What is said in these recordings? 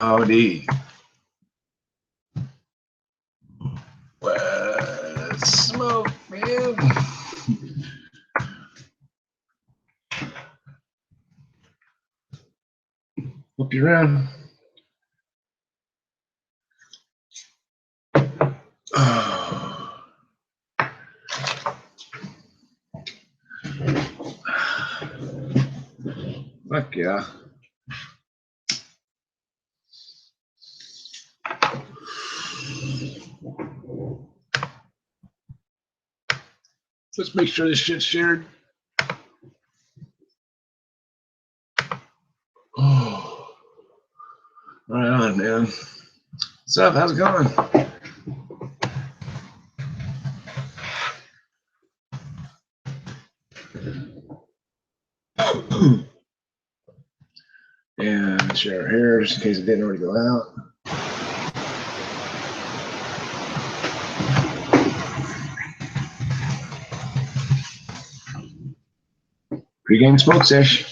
Howdy. Let's smoke, man. Look around. Oh. Fuck yeah. Let's make sure this shit's shared. Oh. Right on, man. What's up? How's it going? And share our hair just in case it didn't already go out. Pre-game smoke session.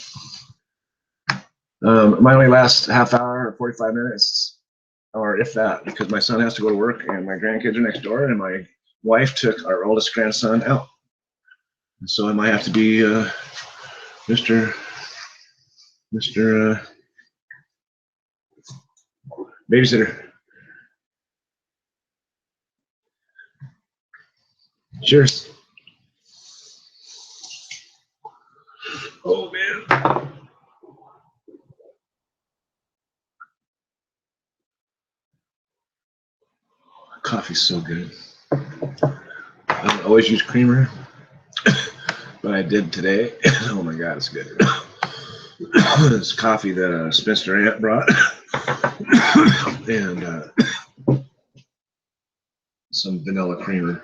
Might only last half hour or 45 minutes, or if that, because my son has to go to work and my grandkids are next door, and my wife took our oldest grandson out. And so I might have to be Mr. Babysitter. Cheers. Oh, man. Coffee's so good. I don't always use creamer, but I did today. Oh my God, it's good. It's coffee that Spencer Aunt brought, and some vanilla creamer.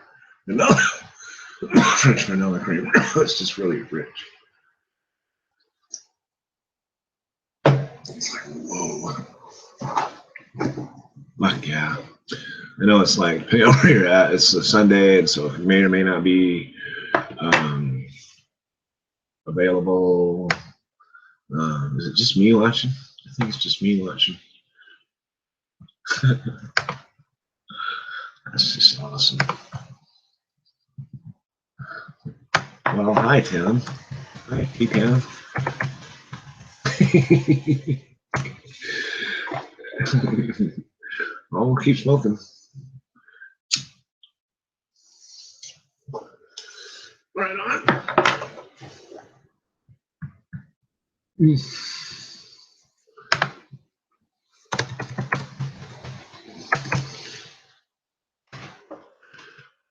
French vanilla creamer. It's just really rich. It's like, whoa. Fuck yeah. I know it's like, depending on where you're at, it's a Sunday, and so it may or may not be available. Is it just me watching? I think it's just me watching. That's just awesome. Well, hi, Tim. Hi, Tim. Oh, we'll keep smoking. Right on.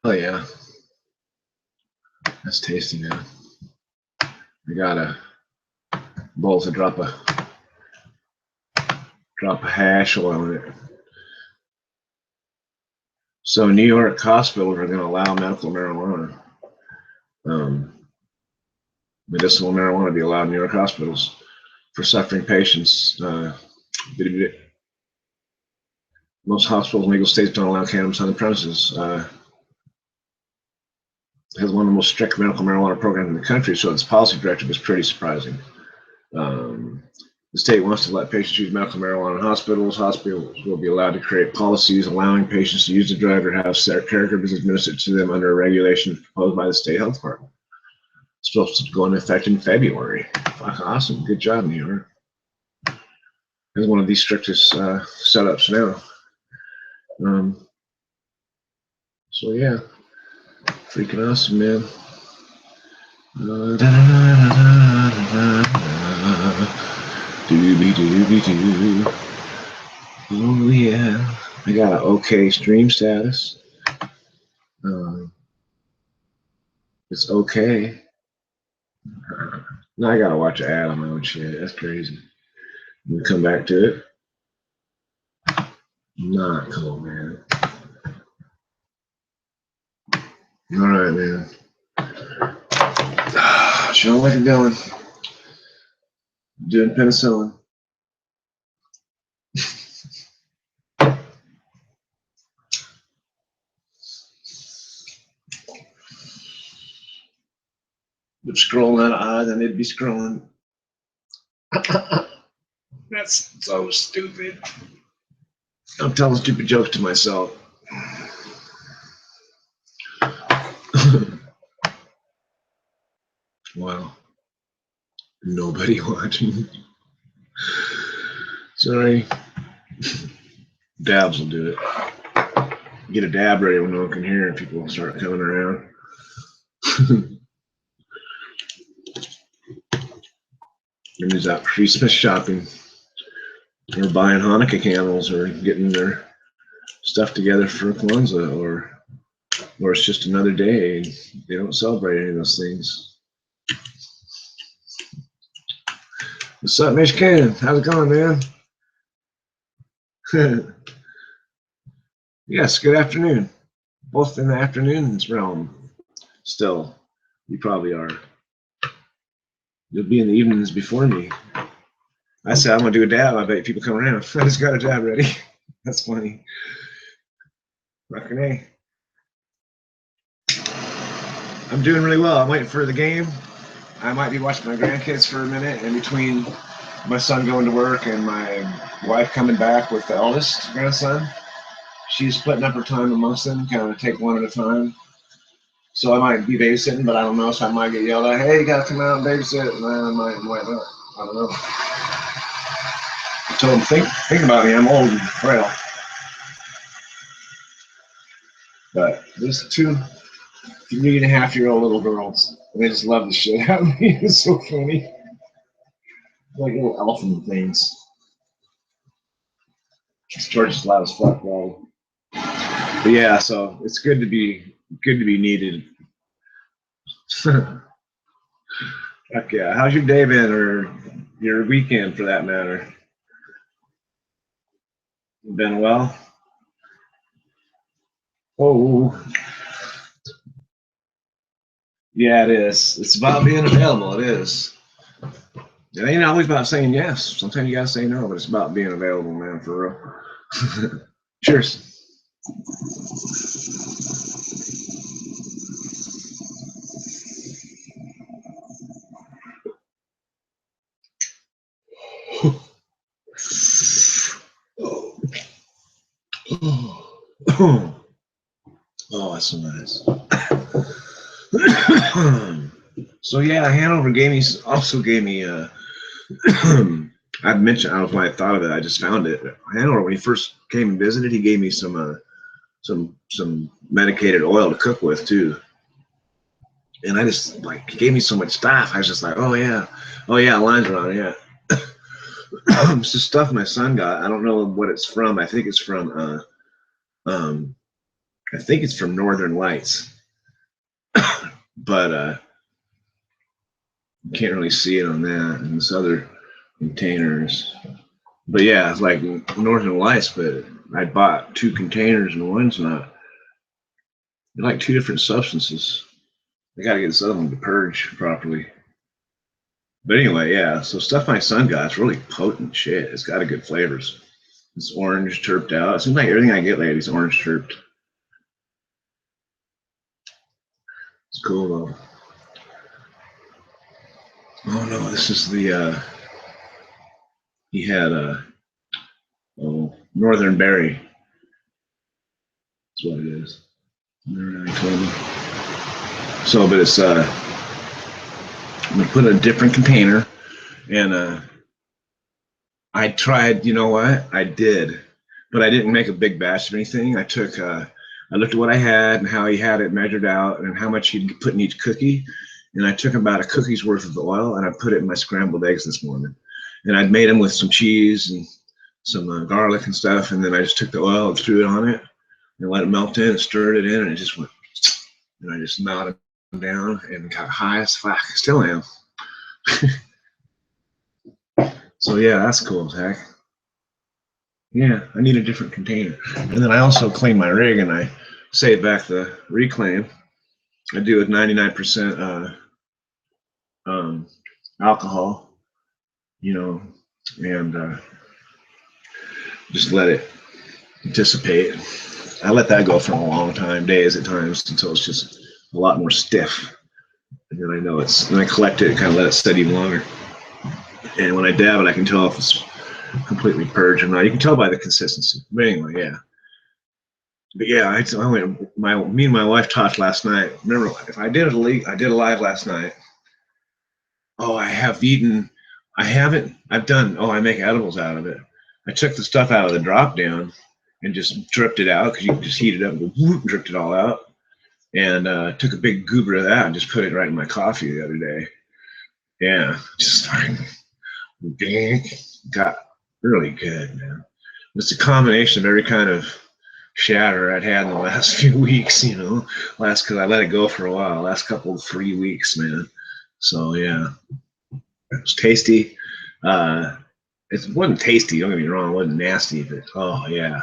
Oh yeah, that's tasty, man. I got a bowl to drop a hash oil in it. So New York hospitals are going to allow medical marijuana. Medicinal marijuana to be allowed in New York hospitals for suffering patients. Most hospitals in legal states don't allow cannabis on the premises. Has one of the most strict medical marijuana programs in the country, so its policy directive is pretty surprising. The state wants to let patients use medical marijuana in hospitals. Hospitals will be allowed to create policies allowing patients to use the drug or have caregivers administered to them under a regulation proposed by the state health department. It's supposed to go into effect in February. Fuck, awesome. Good job, New York. It's one of the strictest setups now. So yeah, freaking awesome, man. Doobie-doobie-doo. Oh yeah, I got an okay stream status. It's okay. Now I gotta watch an ad on my own shit. That's crazy. We come back to it. Not cool, man. All right, man. Show what you're doing. Doing penicillin. But scrolling out of eyes, I need to be scrolling. That's so stupid. I'm telling stupid jokes to myself. Well, nobody watching. Sorry. Dabs will do it. Get a dab ready when no one can hear and people will start coming around. And he's out Christmas shopping or buying Hanukkah candles or getting their stuff together for Kwanzaa or it's just another day and they don't celebrate any of those things. What's up, Michigan? How's it going, man? Yes, good afternoon. Both in the afternoon's realm. Still, you probably are. You'll be in the evenings before me. I said I'm gonna do a dab. I bet people come around. I just got a dab ready. That's funny. Rockin' A. I'm doing really well. I'm waiting for the game. I might be watching my grandkids for a minute in between my son going to work and my wife coming back with the eldest grandson. She's splitting up her time amongst them, kind of take one at a time. So I might be babysitting, but I don't know. So I might get yelled at, hey, you got to come out and babysit. And I might not. I don't know. I told them, think about me. I'm old and frail. But there's 2 3.5-year-old little girls. And they just love the shit out of me. It's so funny. Like little elfin things. George's loud as fuck, bro. But yeah, so it's good to be needed. Heck yeah. How's your day been, or your weekend for that matter? Been well? Oh. Yeah, it is. It's about being available. It is. It ain't always about saying yes. Sometimes you gotta say no, but it's about being available, man, for real. Cheers. Oh, that's so nice. So yeah, Hanover also gave me I'd mentioned, I don't know why I thought of it, I just found it. Hanover, when he first came and visited, he gave me some medicated oil to cook with too. And I just like, he gave me so much stuff. I was just like, oh yeah, lines are on, yeah. It's just stuff my son got. I don't know what it's from. I think it's from Northern Lights. But you can't really see it on that and this other containers. But yeah, it's like Northern Lights, but I bought 2 containers and one's not. They're like 2 different substances. I gotta get this other one to purge properly. But anyway, yeah, so stuff my son got, it's really potent shit. It's got a good flavors. It's orange terped out. It seems like everything I get lately is orange terped. It's cool though. Oh no, this is the he had Northern Berry. That's what it is. I told me. So, but it's I'm gonna put in a different container, and I tried. You know what? I did, but I didn't make a big batch of anything. I took I looked at what I had and how he had it measured out and how much he'd put in each cookie, and I took about a cookie's worth of the oil and I put it in my scrambled eggs this morning, and I'd made them with some cheese and some garlic and stuff, and then I just took the oil and threw it on it and let it melt in and stirred it in, and it just went, and I just melted them down and got high as fuck. Still am. So yeah, that's cool as heck. Yeah, I need a different container. And then I also clean my rig and I save back the reclaim. I do with 99% alcohol, you know, and just let it dissipate. I let that go for a long time, days at times, until it's just a lot more stiff. And then I know then I collect it and kind of let it set even longer. And when I dab it, I can tell if it's completely purge or not. You can tell by the consistency. But anyway, yeah. But yeah, I went. Me and my wife talked last night. Remember, if I did a live last night. Oh, I have eaten. I haven't. I've done. Oh, I make edibles out of it. I took the stuff out of the drop down and just dripped it out because you can just heat it up and whoop, dripped it all out. And took a big goober of that and just put it right in my coffee the other day. Yeah, just got really good, man. It's a combination of every kind of shatter I'd had in the last few weeks, because I let it go for a while, last couple 3 weeks, man. So yeah, it was tasty. It wasn't tasty, don't get me wrong, it wasn't nasty, but oh yeah,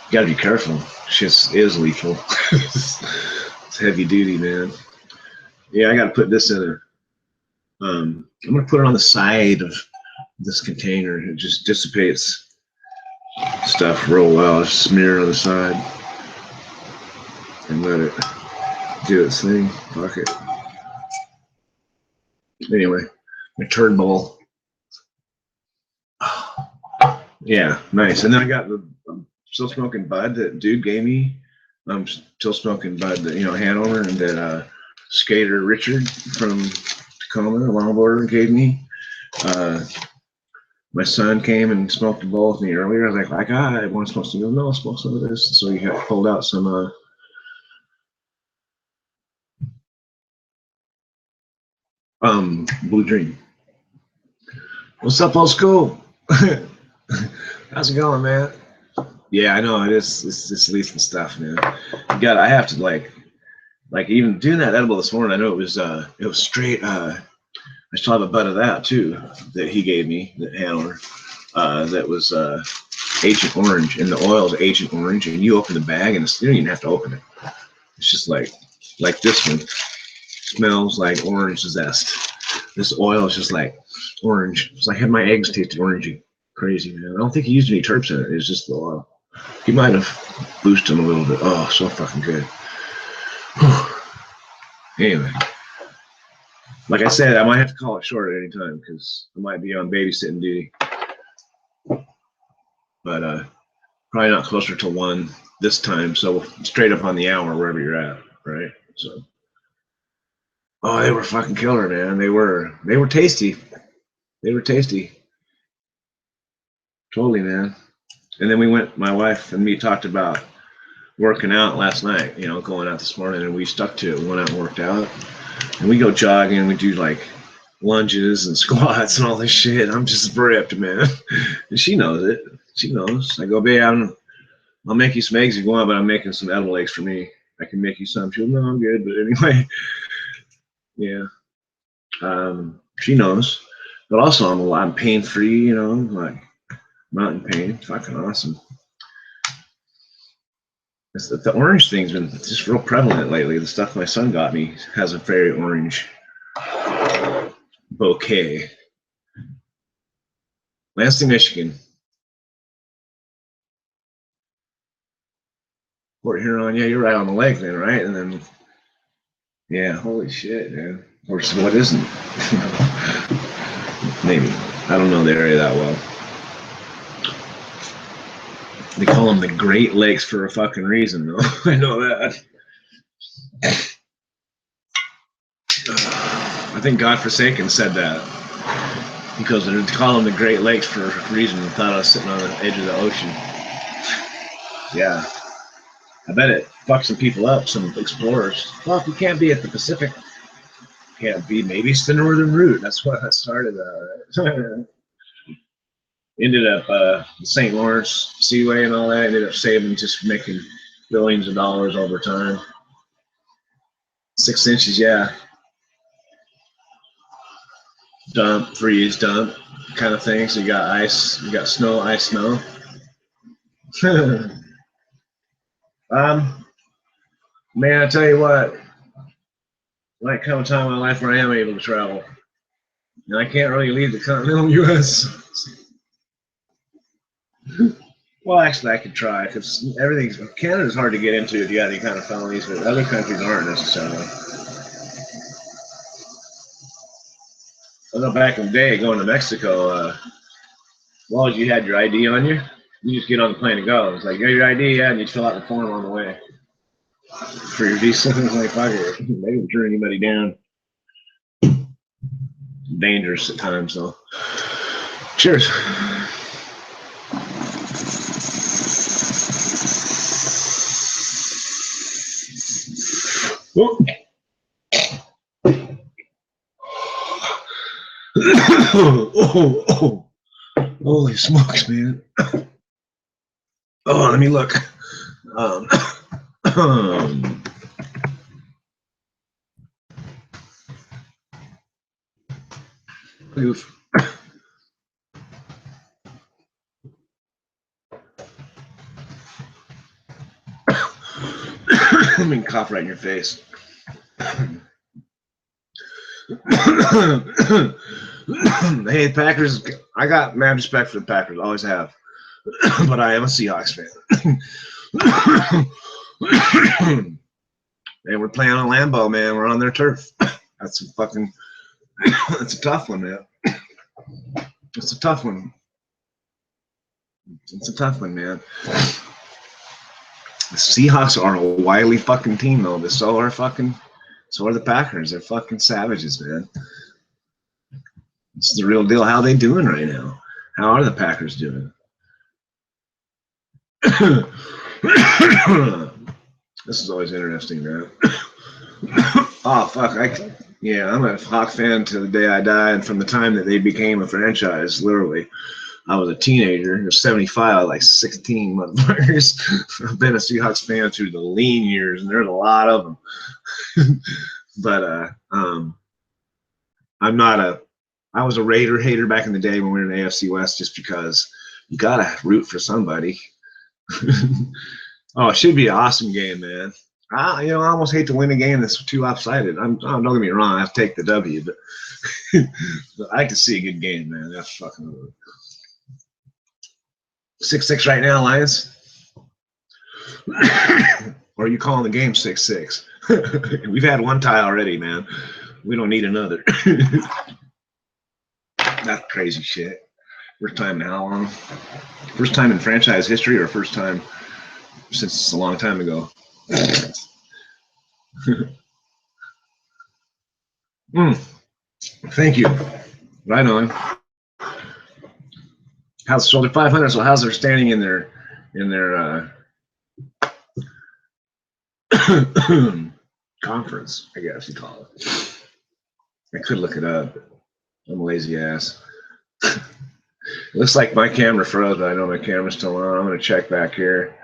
you gotta be careful. Shit is lethal. It's heavy duty, man. Yeah, I gotta put this in a I'm gonna put it on the side of this container. It just dissipates stuff real well. Just smear it on the side and let it do its thing. Fuck it. Anyway, my turd bowl. Yeah, nice. And then I got I'm still smoking bud that dude gave me. I'm still smoking bud that Hanover and that skater Richard from Tacoma, longboarder, gave me. My son came and smoked a bowl with me earlier. I was like, I want to smoke some. He goes, no, I'll smoke some of this. So he pulled out some Blue Dream. What's up, old school? How's it going, man? Yeah, I know it is. It's lethal stuff, man. I have to like even doing that edible this morning. I know it was straight. I still have a bud of that too that he gave me, that Hanover. That was Agent Orange, and the oil is Agent Orange, and you open the bag and you don't even have to open it. It's just like this one smells like orange zest. This oil is just like orange. It's like had my eggs tasted orangey. Crazy, man. I don't think he used any terps in it. It's just the oil. He might have boosted them a little bit. Oh, so fucking good. Anyway, like I said, I might have to call it short at any time because I might be on babysitting duty. But probably not closer to 1 this time. So straight up on the hour wherever you're at, right? So, oh, they were fucking killer, man. They were tasty. They were tasty. Totally, man. And then my wife and me talked about working out last night, going out this morning, and we stuck to it. Went out and worked out. And we go jogging, and we do like lunges and squats and all this shit. I'm just ripped, man. And she knows it. She knows. I go, babe, I'll make you some eggs if you want, but I'm making some edible eggs for me. I can make you some. She'll know I'm good, but anyway, yeah. She knows. But also, I'm pain-free, like not in pain. Fucking awesome. The orange thing's been just real prevalent lately. The stuff my son got me has a very orange bouquet. Lansing, Michigan. Port Huron. Yeah, you're right on the lake then, right? And then, yeah, holy shit, man. Or what isn't? Maybe. I don't know the area that well. They call them the Great Lakes for a fucking reason, though. I know that. I think Godforsaken said that. Because they call them the Great Lakes for a reason. I thought I was sitting on the edge of the ocean. Yeah. I bet it fucked some people up, some explorers. Well, if you can't be at the Pacific, can't be. Maybe it's the northern route. That's what I started. Ended up the St. Lawrence Seaway and all that. Ended up saving, just making billions of dollars over time. 6 inches, yeah. Dump, freeze, dump, kind of thing. So you got ice, you got snow, ice, snow. Man, I tell you what, might come a time in my life where I am able to travel. And I can't really leave the continental U.S. Well, actually, I could try because Canada's hard to get into if you got any kind of felonies, but other countries aren't necessarily. I know back in the day going to Mexico, well as you had your ID on you, you just get on the plane and go. It's like, you got your ID, yeah, and you fill out the form on the way for your visa. It's like, fuck it, they can turn anybody down. Dangerous at times, though. Cheers. Oh, holy smokes, man. Oh, let me look. Oof. I mean, cough right in your face. Hey, Packers, I got mad respect for the Packers, always have. But I am a Seahawks fan. And we're playing on Lambeau, man. We're on their turf. That's a tough one, man. It's a tough one. It's a tough one, man. The Seahawks are a wily fucking team, though. So are the Packers. They're fucking savages, man. It's the real deal. How are they doing right now? How are the Packers doing? This is always interesting, man. Oh, fuck. I'm a Hawk fan to the day I die, and from the time that they became a franchise, literally. I was a teenager. I was 75, like 16 motherfuckers. I've been a Seahawks fan through the lean years, and there's a lot of them. But I was a Raider hater back in the day when we were in the AFC West, just because you gotta root for somebody. Oh, it should be an awesome game, man. I almost hate to win a game that's too lopsided. Don't get me wrong, I have to take the W, but, but I can see a good game, man. That's fucking 6-6 right now, Lions. Or are you calling the game 6-6? We've had one tie already, man. We don't need another. That's crazy shit. First time in how long? First time in franchise history, or first time since a long time ago? Thank you. Right on. So they're 500. So how's their standing in their conference? I guess you call it. I could look it up. I'm a lazy ass. It looks like my camera froze, but I know my camera's still on. I'm gonna check back here.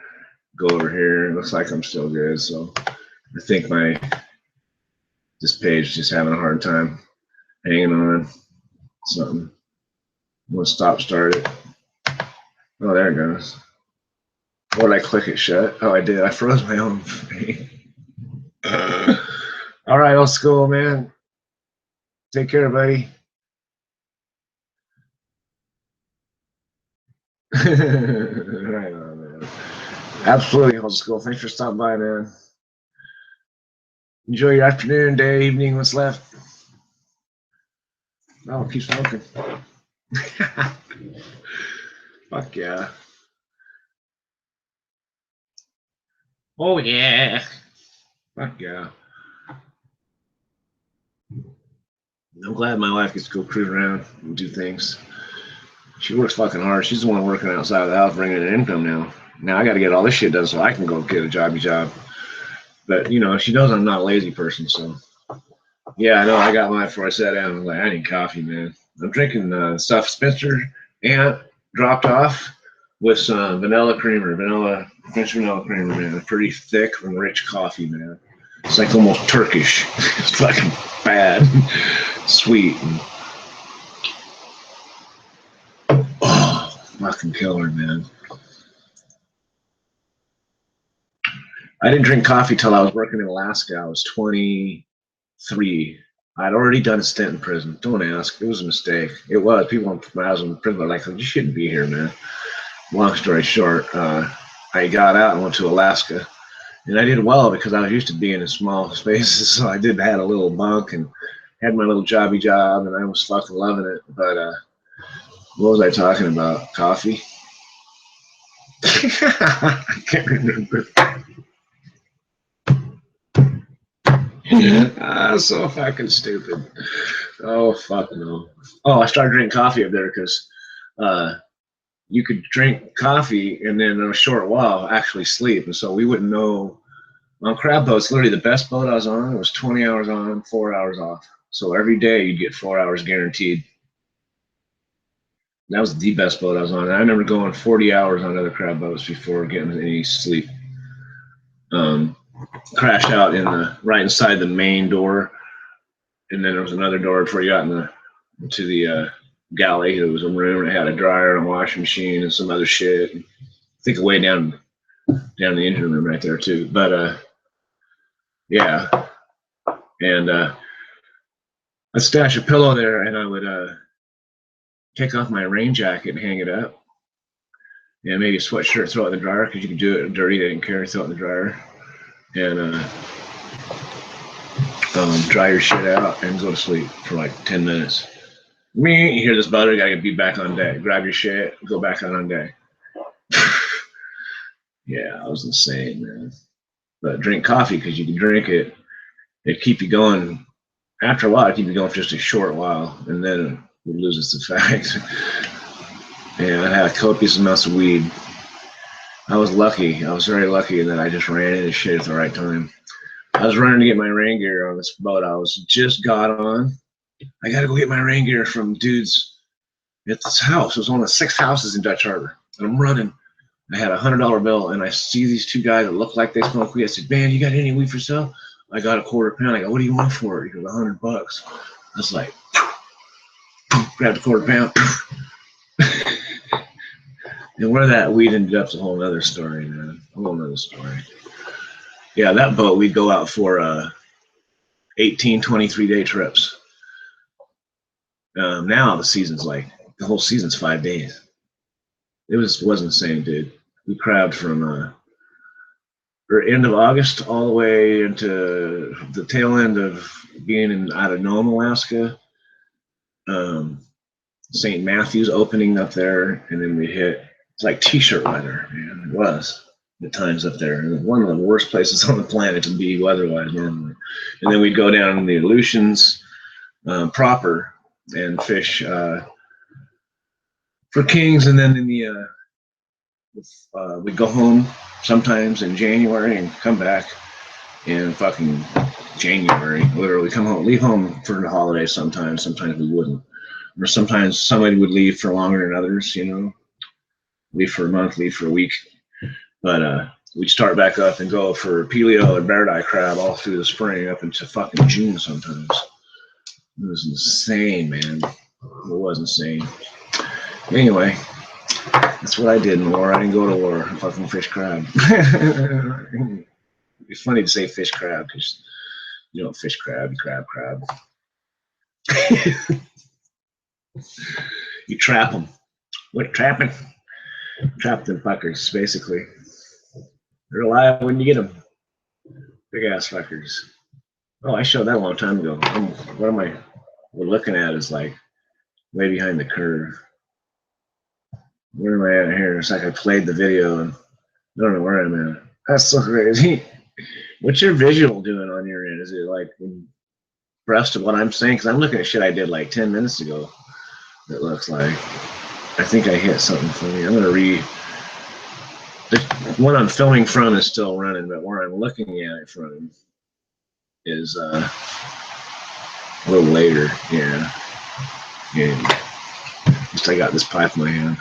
Go over here. It looks like I'm still good. So I think this page is just having a hard time hanging on something. I'm gonna start it. Oh, there it goes. Or did I click it shut? Oh, I did. I froze my own thing. All right, old school, man. Take care, buddy. Right on, man. Absolutely, old school. Thanks for stopping by, man. Enjoy your afternoon, day, evening, what's left. Oh, keep smoking. Fuck yeah. Oh, yeah. Fuck yeah. I'm glad my wife gets to go cruise around and do things. She works fucking hard. She's the one working outside of the house, bringing in income now. Now I got to get all this shit done so I can go get a job. But, she knows I'm not a lazy person, so. Yeah, I know. I got mine before I sat down. I was like, I need coffee, man. I'm drinking stuff Spencer Aunt dropped off with some French vanilla creamer, man. Pretty thick and rich coffee, man. It's like almost Turkish. It's fucking bad. Sweet. Oh, fucking killer, man. I didn't drink coffee till I was working in Alaska. I was 23. I'd already done a stint in prison. Don't ask. It was a mistake. It was. People when I was in prison were like, you shouldn't be here, man. Long story short, I got out and went to Alaska. And I did well because I was used to being in small spaces. So I had a little bunk and had my little jobby job, and I was fucking loving it. But What was I talking about? Coffee? I can't remember. So fucking stupid. Oh, fuck no. Oh, I started drinking coffee up there because you could drink coffee and then in a short while actually sleep. And so we wouldn't know. On crab boats, literally the best boat I was on, it was 20 hours on, 4 hours off. So every day you'd get 4 hours guaranteed. That was the best boat I was on. And I remember going 40 hours on other crab boats before getting any sleep. Crashed out in the right inside the main door, and then there was another door before you got into the galley. There was a room that had a dryer and a washing machine and some other shit. I think way down the engine room right there too. But yeah, and I'd stash a pillow there, and I would take off my rain jacket and hang it up, and maybe a sweatshirt, throw it in the dryer because you could do it dirty. They didn't care. Throw it in the dryer, and dry your shit out and go to sleep for like 10 minutes. You hear this butter, you gotta be back on deck. Grab your shit, go back out on deck. Yeah, I was insane, man. But drink coffee because you can drink it. It keep you going. After a while, it keep you going for just a short while, and then it loses the fact. And I had copious amounts of weed. I was lucky. I was very lucky that I just ran into shit at the right time. I was running to get my rain gear on this boat I was just got on. I got to go get my rain gear from dudes at this house. It was one of the 6 houses in Dutch Harbor. And I'm running. I had a $100 bill, and I see these 2 guys that look like they smoke weed. I said, "Man, you got any weed for sale?" I got a $1/4 pound. I go, "What do you want for it?" He goes, $100. I was like, grabbed a $1/4 pound. And where that weed ended up is a whole other story, man. A whole other story. Yeah, that boat, we'd go out for 18, 23-day trips. Now the season's like, the whole season's 5 days. It wasn't insane, dude. We crabbed from end of August all the way into the tail end of being out of Nome, Alaska. St. Matthews opening up there, and then we hit, it's like t-shirt weather, man. It was at times up there. And one of the worst places on the planet to be weather-wise normally. And then we'd go down in the Aleutians proper and fish for kings, and then in the we'd go home sometimes in January and come back in fucking January. Literally come home, leave home for the holidays sometimes. Sometimes we wouldn't. Or sometimes somebody would leave for longer than others, you know. Leave for a month, leave for a week. But we'd start back up and go for Pelio and Baradai crab all through the spring up into fucking June sometimes. It was insane, man. It was insane. Anyway, that's what I did in war. I didn't go to war. I fucking fish crab. It's funny to say fish crab because you don't fish crab, you crab. You trap them. What trapping? Trap them fuckers, basically. They're alive when you get them. Big ass fuckers. Oh, I showed that a long time ago. What am I? We're looking at is like way behind the curve. Where am I at here? It's like I played the video and I don't know where I'm at. That's so crazy. What's your visual doing on your end? Is it like abreast of what I'm saying? Because I'm looking at shit I did like 10 minutes ago. It looks like. I think I hit something funny. I'm gonna the one I'm filming from is still running, but where I'm looking at it from is a little later. Yeah. Just I got this pipe in my hand.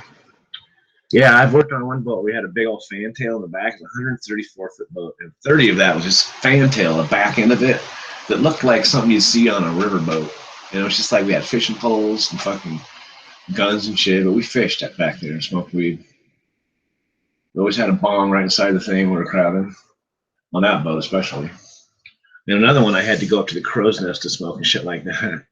Yeah, I've worked on one boat. We had a big old fantail in the back. It was a 134-foot boat, and 30 of that was just fantail, the back end of it, that looked like something you'd see on a riverboat. And it was just like we had fishing poles and fucking guns and shit, but we fished that back there and smoked weed. We always had a bong right inside the thing when we were crabbing, on that boat especially. And another one, I had to go up to the crow's nest to smoke and shit like that.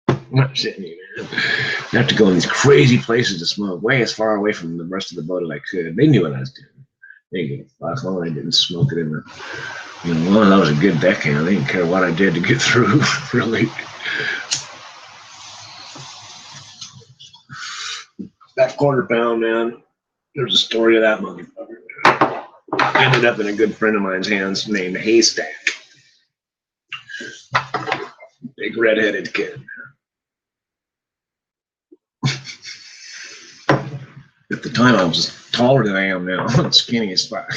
I'm not shitting you, man. I have to go in these crazy places to smoke, way as far away from the rest of the boat as I could. They knew what I was doing. They didn't give a fuck. Long as I didn't smoke it in the, you know, long as I was a good deckhand. They didn't care what I did to get through, really. quarter pound, man. There's a story of that motherfucker. Ended up in a good friend of mine's hands named Haystack. Big redheaded kid. At the time, I was taller than I am now. I'm skinny as fuck.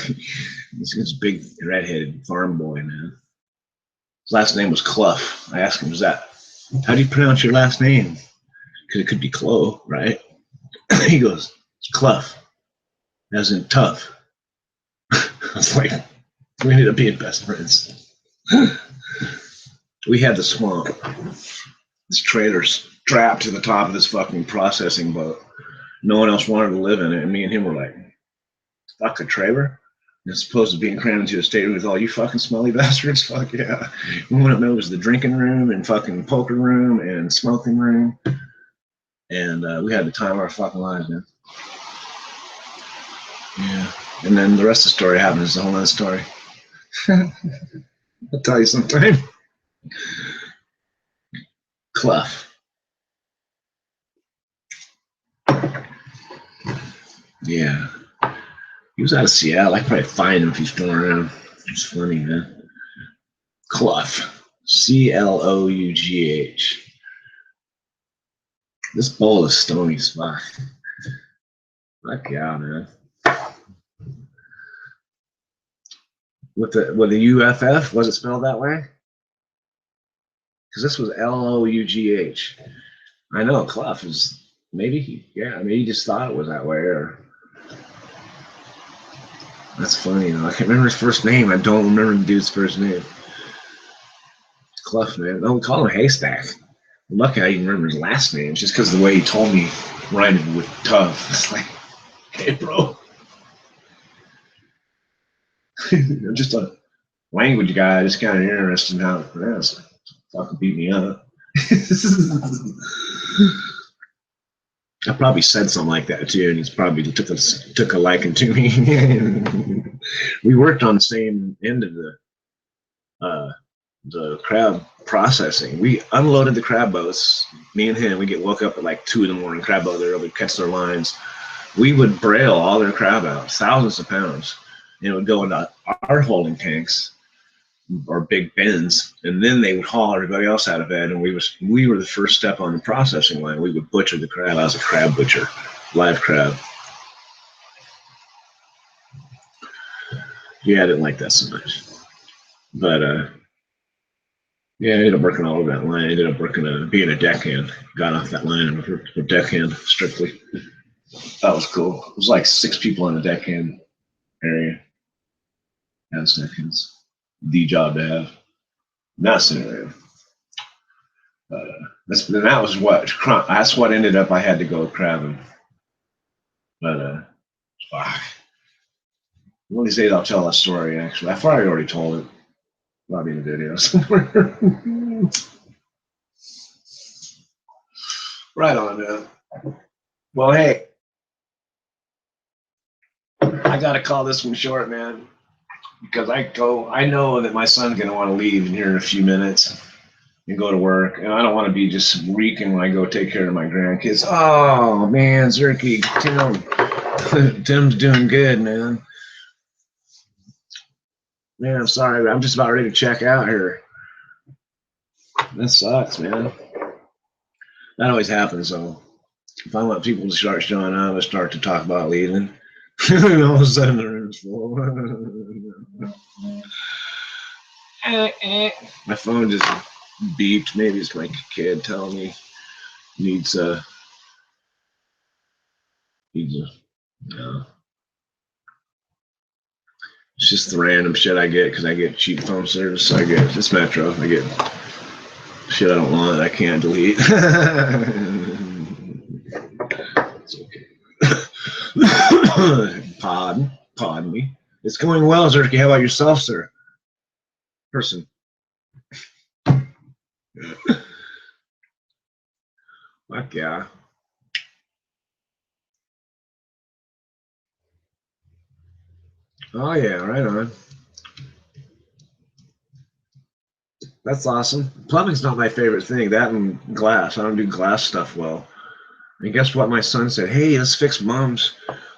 This big redheaded farm boy, man. His last name was Clough. I asked him, how do you pronounce your last name? Because it could be Clo, right? He goes, Clough, as in tough. I was like, we ended up being best friends. We had the swamp. This trailer strapped to the top of this fucking processing boat. No one else wanted to live in it, and me and him were like, fuck a trailer? It's supposed to be crammed into a stateroom with all you fucking smelly bastards? Fuck yeah. We went up there, it was the drinking room and fucking poker room and smoking room. And we had the time of our fucking lives, man. Yeah. And then the rest of the story happens. It's a whole other story. I'll tell you sometime. Clough. Yeah. He was out of Seattle. I could probably find him if he's still around. It's funny, man. Clough. Clough. This bowl is stony as fuck. Fuck yeah, man. With the UFF, was it spelled that way? Because this was Lough. I know Clough is maybe he just thought it was that way, or that's funny. I can't remember his first name. I don't remember the dude's first name. Clough, man. Don't call him Haystack. I'm lucky I even remember his last name, just because of the way he told me rhymed with tough. It's like, hey, bro. I'm just a language guy, just kind of interested in how to pronounce it. Fucking beat me up. I probably said something like that too, and he's probably took a liking to me. We worked on the same end of the crab processing. We unloaded the crab boats. Me and him, we get woke up at like 2 a.m. Crab boat, they're able to catch their lines. We would braille all their crab out, thousands of pounds, and it would go into our holding tanks or big bins, and then they would haul everybody else out of bed, and we were the first step on the processing line. We would butcher the crab. I was a crab butcher, live crab. Yeah, I didn't like that so much, but yeah, I ended up working all over that line. I ended up working being a deckhand. Got off that line and worked a deckhand strictly. That was cool. It was like 6 people in the deckhand area. As deckhands, the job to have. Not scenario. That's what ended up. I had to go crabbing. But one of these days I'll tell that story. Actually, I've probably already told it. Probably in the video somewhere. Right on, man. Well, hey, I gotta call this one short, man, because I know that my son's gonna want to leave in here in a few minutes and go to work, and I don't want to be just reeking when I go take care of my grandkids. Oh man, Zerky, Tim's doing good, man. Man, I'm sorry, but I'm just about ready to check out here. That sucks, man. That always happens, though. If I want people to start showing up, I start to talk about leaving. And all of a sudden the room's full. My phone just beeped. Maybe it's my kid telling me needs no. It's just the random shit I get because I get cheap phone service. So I get this Metro. I get shit I don't want. I can't delete. It's okay. Pardon me. It's going well, Zerky. How about yourself, sir? Person. Fuck yeah. Oh yeah, right on. That's awesome. Plumbing's not my favorite thing. That and glass. I don't do glass stuff well. And guess what? My son said, hey, let's fix Mom's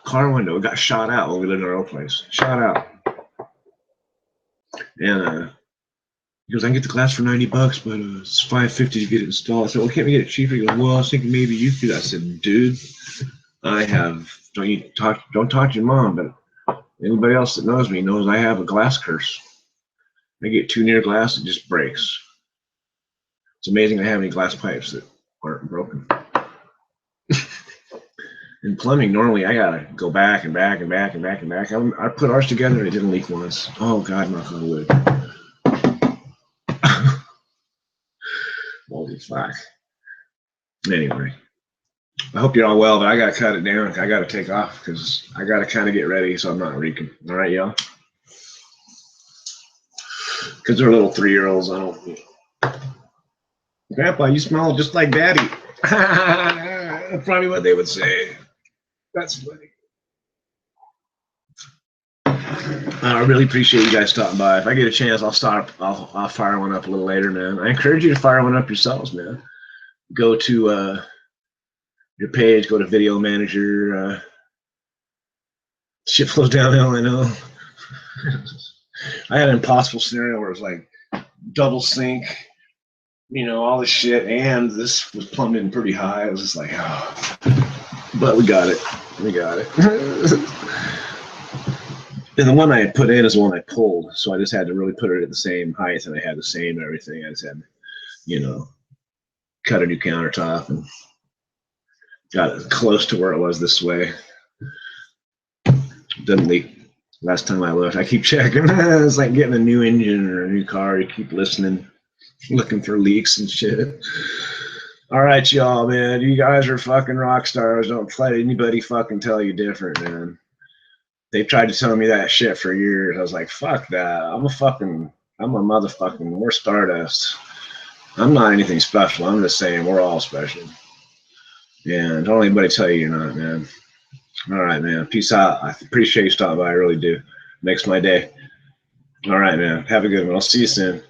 car window. It got shot out when we lived in our old place. Shot out. And he goes, I can get the glass for $90, but it's $550 to get it installed. I said, well, can't we get it cheaper? He goes, well, I was thinking maybe you could. I said, dude, don't talk to your mom, but anybody else that knows me knows I have a glass curse. I get too near glass, it just breaks. It's amazing I have any glass pipes that aren't broken. In plumbing, normally I gotta go back and back and back and back and back. I put ours together and it didn't leak once. Oh God, knock on wood. Holy fuck. Anyway, I hope you're all well, but I gotta cut it down. I gotta take off because I gotta kind of get ready so I'm not reeking. All right, y'all. Because they're little 3-year-olds. I don't. Grandpa, you smell just like Daddy. That's probably what they would say. That's funny. I really appreciate you guys stopping by. If I get a chance, I'll fire one up a little later, man. I encourage you to fire one up yourselves, man. Go to your page, go to Video Manager. Shit flows downhill, I know. I had an impossible scenario where it was like double sync, you know, all this shit, and this was plumbed in pretty high. I was just like, oh. But we got it. We got it. And the one I had put in is the one I pulled, so I just had to really put it at the same height, and I had the same everything. I just had, you know, cut a new countertop and got it close to where it was this way. Doesn't leak. Last time I looked, I keep checking. It's like getting a new engine or a new car. You keep listening, looking for leaks and shit. All right, y'all, man. You guys are fucking rock stars. Don't let anybody fucking tell you different, man. They tried to tell me that shit for years. I was like, fuck that. I'm a motherfucking, we're Stardust. I'm not anything special. I'm just saying we're all special. And don't let anybody tell you you're not, man. All right, man. Peace out. I appreciate you stopping by. I really do. Makes my day. All right, man. Have a good one. I'll see you soon.